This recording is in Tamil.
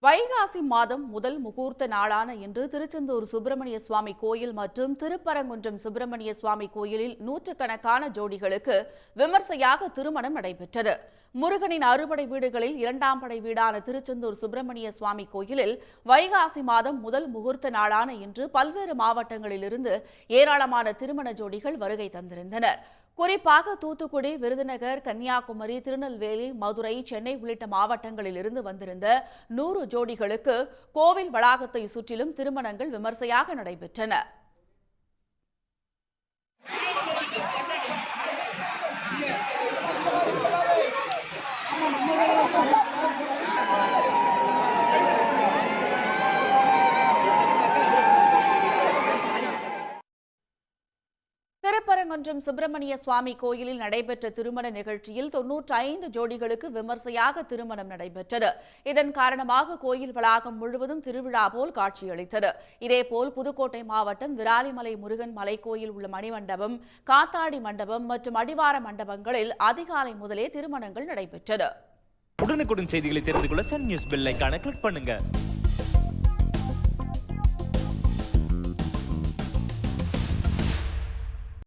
வைகாசி மாதம் முதல் முகூர்த்த நாளான இன்று திருச்செந்தூர் சுப்பிரமணிய சுவாமி கோயில் மற்றும் திருப்பரங்குன்றம் சுப்பிரமணிய சுவாமி கோயிலில் நூற்றுக்கணக்கான ஜோடிகளுக்கு விமர்சையாக திருமணம் நடைபெற்றது. முருகனின் அறுபடை வீடுகளில் இரண்டாம் படை வீடான திருச்செந்தூர் சுப்பிரமணிய சுவாமி கோயிலில் வைகாசி மாதம் முதல் முகூர்த்த நாளான இன்று பல்வேறு மாவட்டங்களிலிருந்து ஏராளமான திருமண ஜோடிகள் வருகை தந்திருந்தனர். குறிப்பாக தூத்துக்குடி, விருதுநகர், கன்னியாகுமரி, திருநெல்வேலி, மதுரை, சென்னை உள்ளிட்ட மாவட்டங்களில் இருந்து வந்திருந்த 100 ஜோடிகளுக்கு கோவில் வளாகத்தை சுற்றிலும் திருமணங்கள் விமர்சையாக நடைபெற்றன. திருப்பரங்குன்றம் சுப்பிரமணிய சுவாமி கோயிலில் நடைபெற்ற திருமண நிகழ்ச்சியில் 95 ஜோடிகளுக்கு விமர்சையாக திருமணம் நடைபெற்றது. இதன் காரணமாக கோயில் வளாகம் முழுவதும் திருவிழா போல் காட்சியளித்தது. இதேபோல் புதுக்கோட்டை மாவட்டம் விராலிமலை முருகன் மலைக்கோயில் உள்ள மணிமண்டபம், காத்தாடி மண்டபம் மற்றும் அடிவார மண்டபங்களில் அதிகாலை முதலே திருமணங்கள் நடைபெற்றது. உடனுக்குடன் செய்திகளை தெரிந்து கொள்ள சன் நியூஸ் பெல் ஐகானை கிளிக் பண்ணுங்க.